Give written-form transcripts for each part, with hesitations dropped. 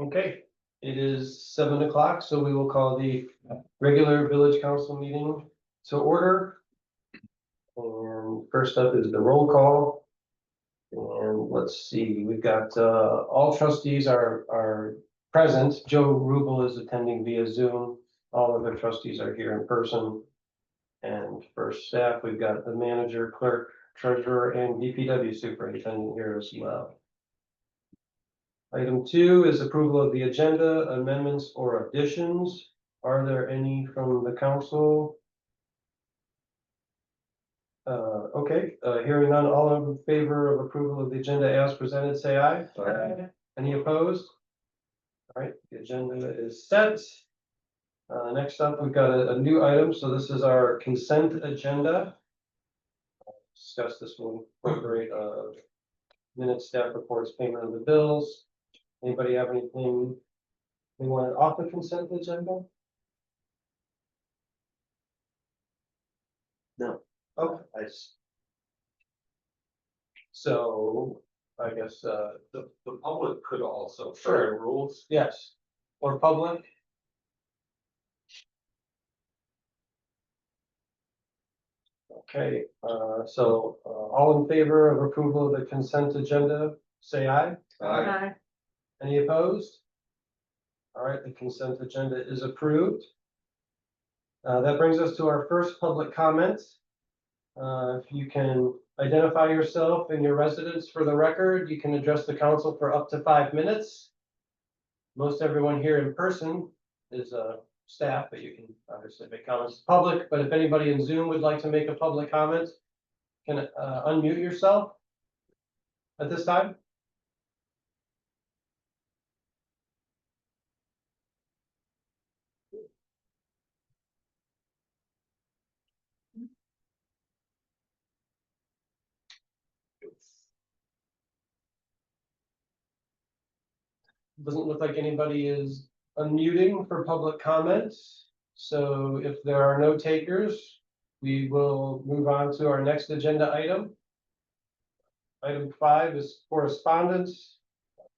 Okay, it is 7 o'clock, so we will call the regular village council meeting to order. And first up is the roll call. And let's see, we've got, all trustees are present. Joe Rubel is attending via Zoom. All other trustees are here in person. And for staff, we've got the manager, clerk, treasurer, and DPW superintendent here as well. Item 2 is approval of the agenda, amendments or additions. Are there any from the council? Okay, hearing none, all in favor of approval of the agenda as presented, say aye. Aye. Any opposed? All right, the agenda is set. Next up, we've got a new item, so this is our consent agenda. Discuss this will incorporate minutes, staff reports, payment of the bills. Anybody have anything they want off the consent agenda? No. Okay, so I guess, The public could also Sure. follow rules. yes, or public? Okay, so all in favor of approval of the consent agenda, say aye. Aye. Any opposed? All right, the consent agenda is approved. That brings us to our first public comment. If you can identify yourself and your residence for the record, you can address the council for up to 5 minutes. Most everyone here in person is staff, but you can obviously make comments to public, but if anybody in Zoom would like to make a public comment, can unmute yourself at this time. Doesn't look like anybody is unmuting for public comments. So if there are no takers, we will move on to our next agenda item. Item 5 is correspondence.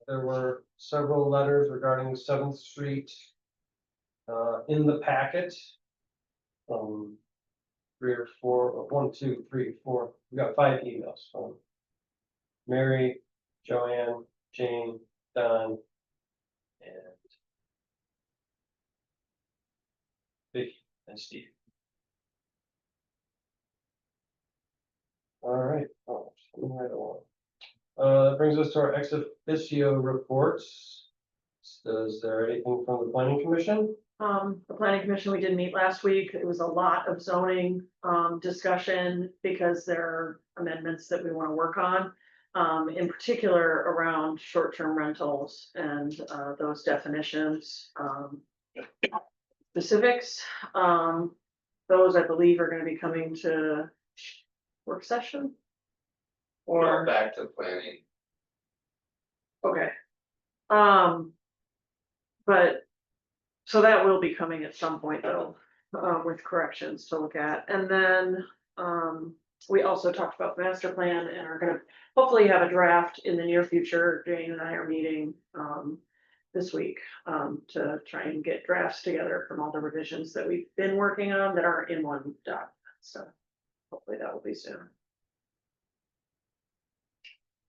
There were several letters regarding 7th Street in the packet. 3 or 4, or 1, 2, 3, 4. We got 5 emails from Mary, Joanne, Jane, Don, and Vicky and Steve. All right. Oh, right along. That brings us to our ex officio reports. Is there anything from the planning commission? The planning commission, we did meet last week. It was a lot of zoning, discussion because there are amendments that we want to work on. In particular around short-term rentals and, those definitions, specifics. Those I believe are gonna be coming to work session. Or Or, back to planning. okay. But, so that will be coming at some point though, with corrections to look at. And then, we also talked about the master plan and are gonna hopefully have a draft in the near future. Jane and I are meeting, this week, to try and get drafts together from all the revisions that we've been working on that aren't in one document. So hopefully that will be soon.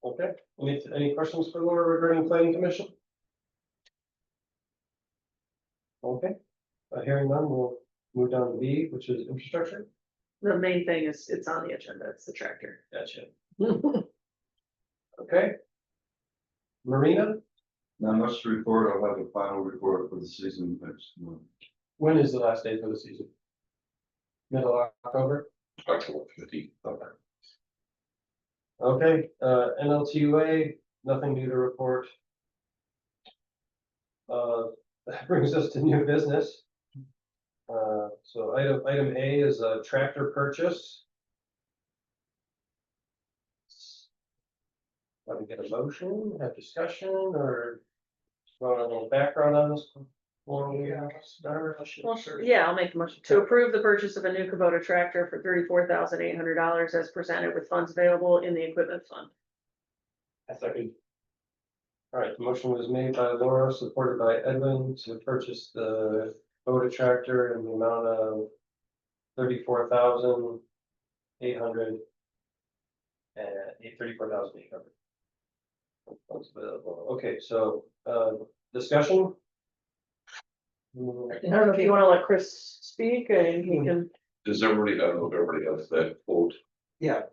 Okay. Any questions for Laura regarding planning commission? Okay. Hearing none, we'll move down to B, which is infrastructure. The main thing is, it's on the agenda, it's the tractor. Gotcha. Okay. Marina, Not much to report. I'll have a final report for the season next month. when is the last day for the season? Middle of October? October 15th. Okay, NLTUA, nothing new to report. That brings us to new business. So item A is a tractor purchase. Want to get a motion, have discussion, or want a little background on this before we start? Well, sure. Yeah, I'll make a motion to approve the purchase of a new Kubota tractor for $34,800 as presented with funds available in the equipment fund. I second. All right, the motion was made by Laura, supported by Edwin to purchase the Kubota tractor in the amount of 34,800. And 34,800. Funds available. Okay, so, discussion? I don't know if you wanna let Chris speak and he can, Does everybody, I don't know if everybody has that quote? Yeah.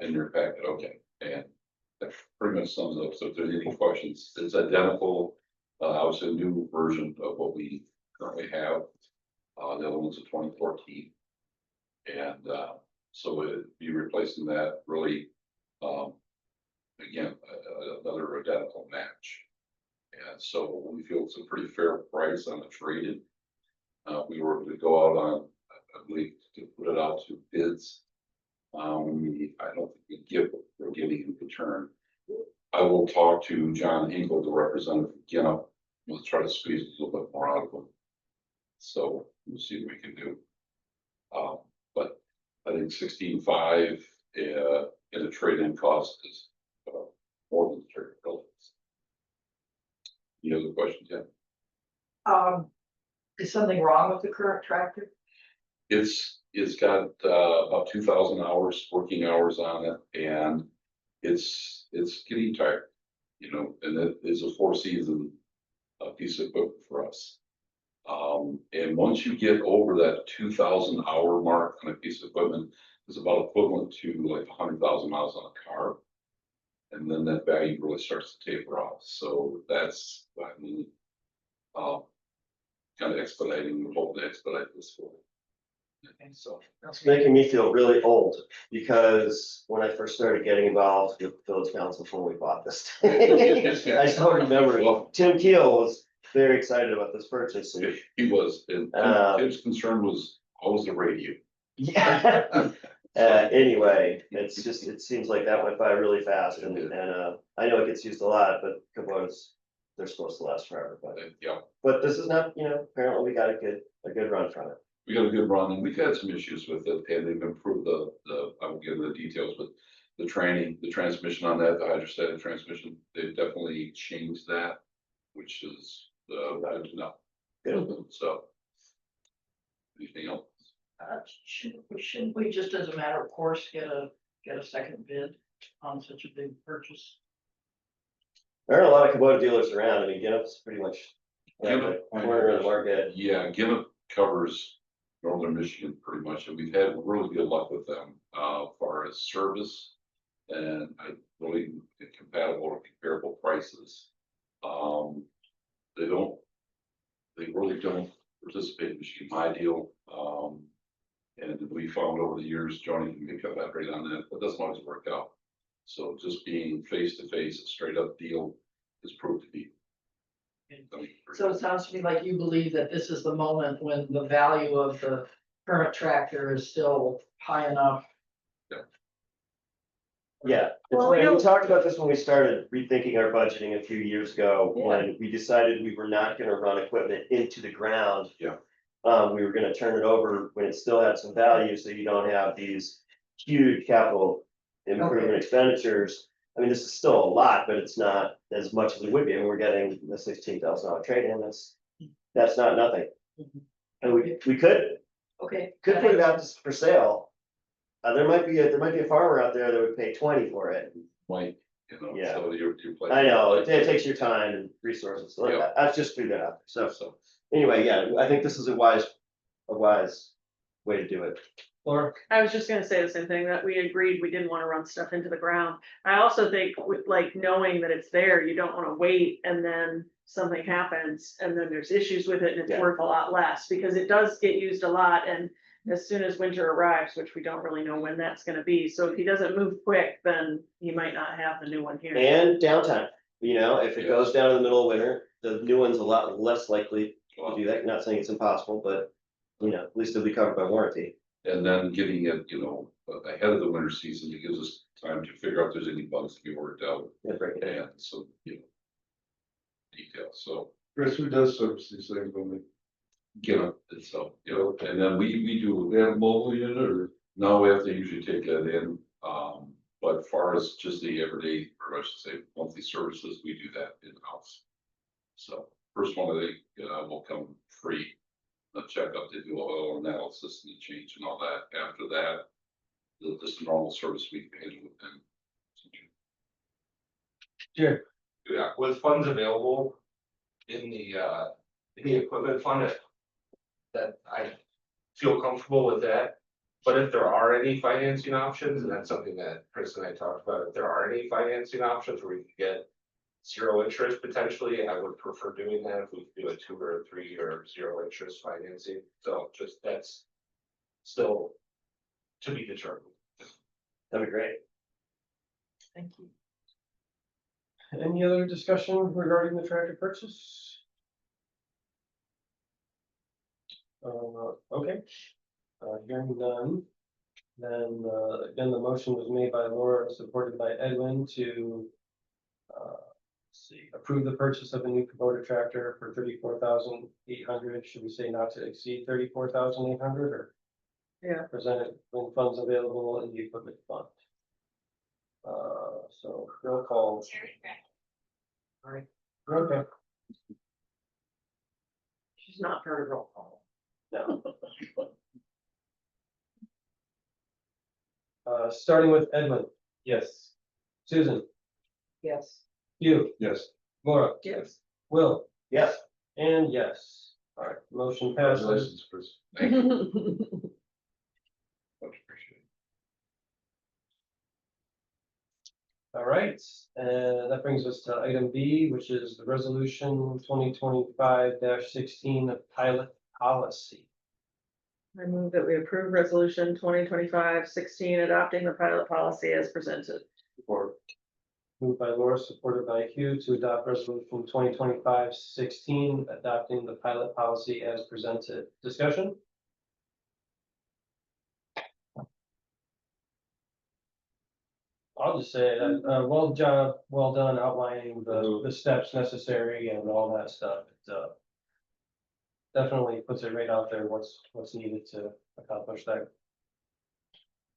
In your packet, okay, and that pretty much sums up, so if there's any questions, it's identical. Obviously a new version of what we currently have. The other one's a 2014. And, so it'd be replacing that really, again, another identical match. And so we feel it's a pretty fair price on the trade-in. We were to go out on, I believe, to put it out to bids. I don't think we get what we're getting in return. I will talk to John Hinkle, the representative from Ginnah. We'll try to squeeze a little bit more out of them. So we'll see what we can do. But I think 16.5 in a trade-in cost is more than the trade buildings. Any other questions? Yeah. Is something wrong with the current tractor? It's got about 2,000 hours, working hours on it, and it's getting tired, you know, and it is a 4-season piece of equipment for us. And once you get over that 2,000 hour mark on a piece of equipment, it's about equivalent to like 100,000 miles on a car. And then that value really starts to taper off. So that's what I mean. Kind of expediting, we're hoping to expedite this for. So. It's making me feel really old, because when I first started getting involved with village council before we bought this. I still remember, Tim Keel was very excited about this purchase. And, He was, and his concern was always the radio. yeah. Anyway, it's just, it seems like that went by really fast, and I know it gets used a lot, but Kubotas, they're supposed to last forever, Yeah, but this is not, apparently we got a good run from it. we got a good run, and we've had some issues with it, and they've improved I won't get into the details, but the training, the transmission on that, the hydrostatic transmission, they've definitely changed that, which is, good to know. Good. So. Anything else? Shouldn't we just as a matter of course get a second bid on such a big purchase? There are a lot of Kubota dealers around. I mean, Ginnup's pretty much Ginnep, the corner of the market. Yeah, Ginnep covers northern Michigan pretty much, and we've had really good luck with them, as far as service. And I really compatible or comparable prices. They really don't participate in Michigan My Deal. And we found over the years, Johnny can make up that rate on that, but doesn't always work out. So just being face to face, a straight up deal is proved to be. So it sounds to me like you believe that this is the moment when the value of the current tractor is still high enough. Yeah, Well, we we don't- talked about this when we started rethinking our budgeting a few years ago, Yeah. when we decided we were not gonna run equipment into the ground. Yeah. We were gonna turn it over when it still had some value, so you don't have these huge capital improvement expenditures. I mean, this is still a lot, but it's not as much as it would be. I mean, we're getting the $16,000 trade-in, that's not nothing. Mhm. And we could Okay. put it out for sale. There might be a farmer out there that would pay 20 for it. Might, you know, Yeah. so you're. I know, it takes your time and resources, so Yeah. I've just threw that out. So So, anyway, yeah, I think this is a wise way to do it. Laura? I was just gonna say the same thing, that we agreed we didn't wanna run stuff into the ground. I also think with like knowing that it's there, you don't wanna wait and then something happens and then there's issues with it and it's Yeah. worth a lot less, because it does get used a lot, and as soon as winter arrives, which we don't really know when that's gonna be, so if he doesn't move quick, then he might not have the new one here. And downtime, if it goes down in the middle of winter, the new one's a lot less likely to well, do that. Not saying it's impossible, but at least it'll be covered by warranty. and then getting it, ahead of the winter season, it gives us time to figure out if there's any bugs to be worked out, Yeah, break it down. and so, details, so. Chris, who does service these things when they? Get up itself, and then we have mobile unit, or no, we have to usually take that in, But as far as just the everyday, or I should say, monthly services, we do that in-house. So first one, I think, will come free. A checkup, they do oil analysis and the change and all that. After that, this normal service we can handle with them. Jared, Yeah, with funds available in the equipment fund. That I feel comfortable with that. But if there are any financing options, and that's something that Chris and I talked about, if there are any financing options where we can get. 0 interest potentially, I would prefer doing that if we could do a 2 or a 3 or 0 interest financing, so just that's. Still. To be determined. That'd be great. Thank you. any other discussion regarding the tractor purchase? Okay, hearing none. Then, again, the motion was made by Laura, supported by Edwin to. Let's see, approve the purchase of a new Kubota tractor for 34,800. Should we say not to exceed 34,800 or? Yeah. Presented when funds available in the equipment fund. So roll call. Alright, okay, She's not very roll call. no. Starting with Edwin. Yes. Susan, Yes. you, Yes. Laura, Yes. Will, Yes, and yes. Alright, motion passes. Congratulations, Chris. Thank you, much appreciated. Alright, and that brings us to item B, which is the resolution 2025-16 pilot policy. I move that we approve resolution 2025-16 adopting the pilot policy as presented. Or moved by Laura, supported by Hugh to adopt resolution 2025-16 adopting the pilot policy as presented. Discussion? I'll just say that, well done outlining the steps necessary and all that stuff. It, definitely puts it right out there what's needed to accomplish that.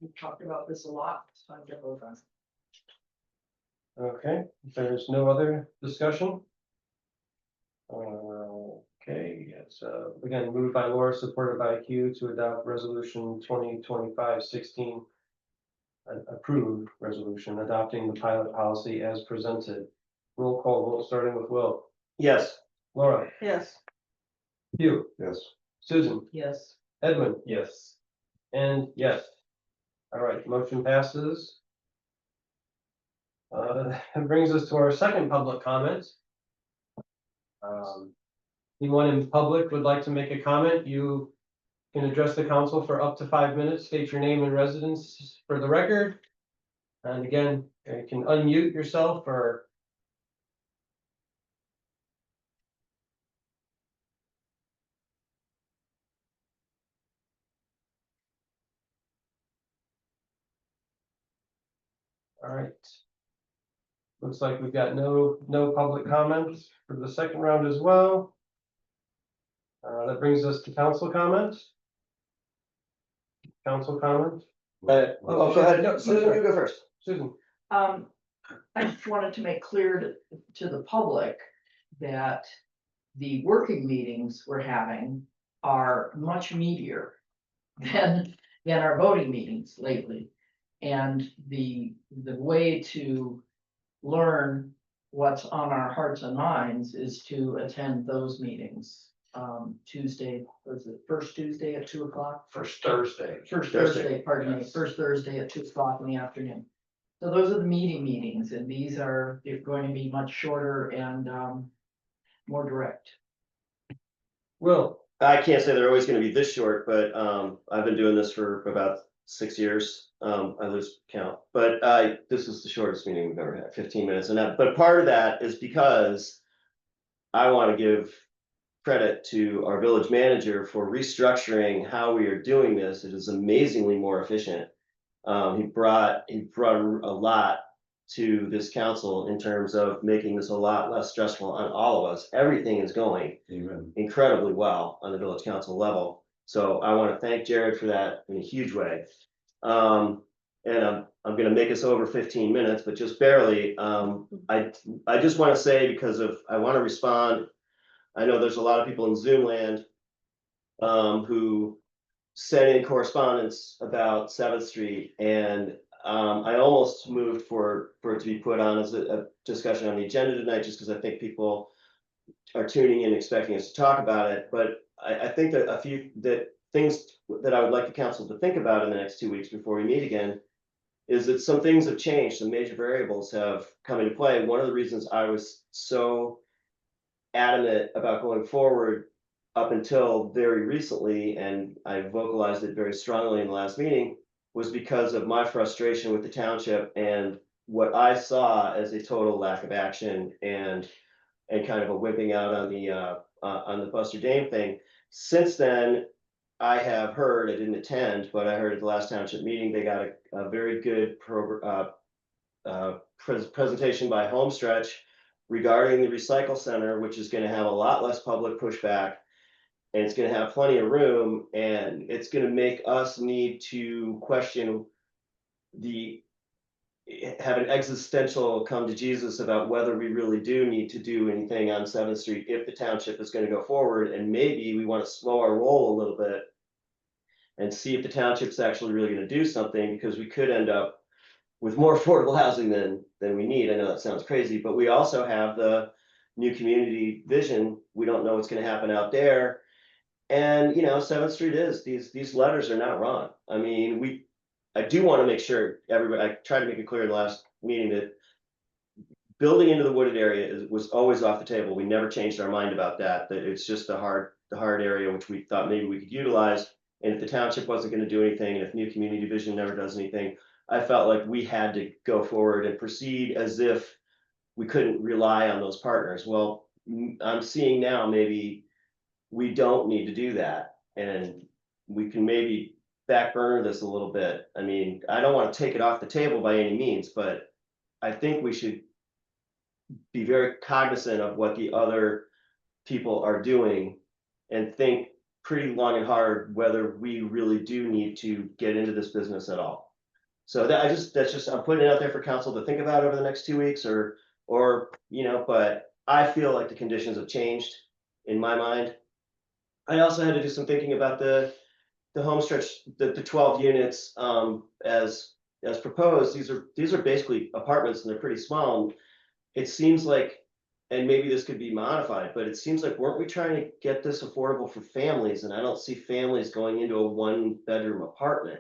We've talked about this a lot, it's time to vote on. Okay, if there's no other discussion. Okay, it's again moved by Laura, supported by Hugh to adopt resolution 2025-16. An approved resolution adopting the pilot policy as presented. Roll call vote starting with Will, yes, Laura, Yes. Hugh, Yes. Susan, Yes. Edwin. Yes. And yes. All right, motion passes. That brings us to our second public comment. Anyone in public would like to make a comment, you can address the council for up to 5 minutes, state your name and residence for the record. And again, you can unmute yourself or. All right. Looks like we've got no public comments for the second round as well. That brings us to council comments. Council comments, go ahead, no, Susan, you go first. Susan. I just wanted to make clear to the public that the working meetings we're having are much meatier than our voting meetings lately. And the way to learn what's on our hearts and minds is to attend those meetings. Tuesday, was it first Tuesday at 2 o'clock? First Thursday. First Thursday, Thursday, pardon me, yes. first Thursday at 2 o'clock in the afternoon. So those are the meetings, and they're going to be much shorter and more direct. Will, I can't say they're always gonna be this short, but I've been doing this for about 6 years. I lose count, but this is the shortest meeting we've ever had, 15 minutes, but part of that is because I want to give credit to our village manager for restructuring how we are doing this. It is amazingly more efficient. He brought a lot to this council in terms of making this a lot less stressful on all of us. Everything is going Amen. incredibly well on the village council level. So I want to thank Jared for that in a huge way. And I'm gonna make us over 15 minutes, but just barely. I just wanna say I wanna respond. I know there's a lot of people in Zoom land who sent in correspondence about 7th Street, and I almost moved for it to be put on as a discussion on the agenda tonight, just because I think people are tuning in expecting us to talk about it, but I think that a few things that I would like the council to think about in the next 2 weeks before we meet again is that some things have changed, some major variables have come into play. One of the reasons I was so adamant about going forward up until very recently, and I vocalized it very strongly in the last meeting, was because of my frustration with the township and what I saw as a total lack of action and kind of a whipping out on the Buster Dame thing. Since then, I have heard, I didn't attend, but I heard at the last township meeting, they got a very good presentation by Homestretch regarding the recycle center, which is gonna have a lot less public pushback. And it's gonna have plenty of room, and it's gonna make us need to question have an existential come to Jesus about whether we really do need to do anything on 7th Street if the township is gonna go forward, and maybe we wanna slow our roll a little bit. And see if the township's actually really gonna do something, because we could end up with more affordable housing than we need. I know that sounds crazy, but we also have the new community vision. We don't know what's gonna happen out there. And, 7th Street these letters are not wrong. I mean, I do wanna make sure everybody, I tried to make it clear in the last meeting that building into the wooded area was always off the table. We never changed our mind about that it's just the hard area, which we thought maybe we could utilize. And if the township wasn't gonna do anything, and if new community vision never does anything, I felt like we had to go forward and proceed as if we couldn't rely on those partners. Well, I'm seeing now maybe we don't need to do that, and we can maybe back burner this a little bit. I mean, I don't want to take it off the table by any means, but I think we should be very cognizant of what the other people are doing and think pretty long and hard whether we really do need to get into this business at all. So I'm putting it out there for council to think about over the next 2 weeks or, but I feel like the conditions have changed in my mind. I also had to do some thinking about the home stretch, the 12 units, as proposed. These are basically apartments, and they're pretty small. It seems like, and maybe this could be modified, but it seems like, weren't we trying to get this affordable for families? And I don't see families going into a 1-bedroom apartment.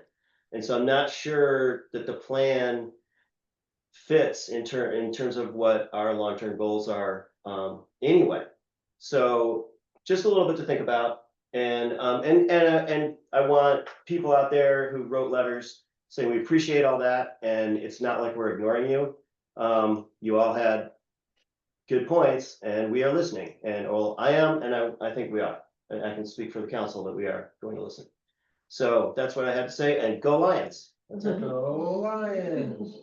And so I'm not sure that the plan fits in terms of what our long-term goals are, anyway. So just a little bit to think about. And I want people out there who wrote letters saying we appreciate all that, and it's not like we're ignoring you. You all had good points, and we are listening. And well, I am, and I think we are. And I can speak for the council that we are going to listen. So that's what I had to say, and go Lions. That's it. Go Lions.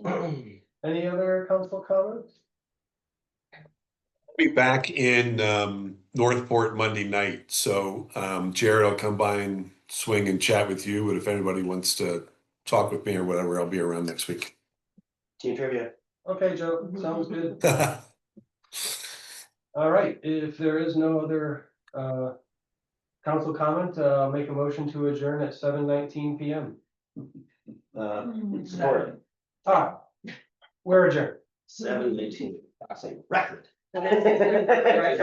Any other council comments? Be back in Northport Monday night, so Jared will come by and swing and chat with you, but if anybody wants to talk with me or whatever, I'll be around next week. Team trivia. Okay, Joe, sounds good. All right, if there is no other council comment, make a motion to adjourn at 7:19 PM. Support. We're adjourned. 7:18. Same record. Right.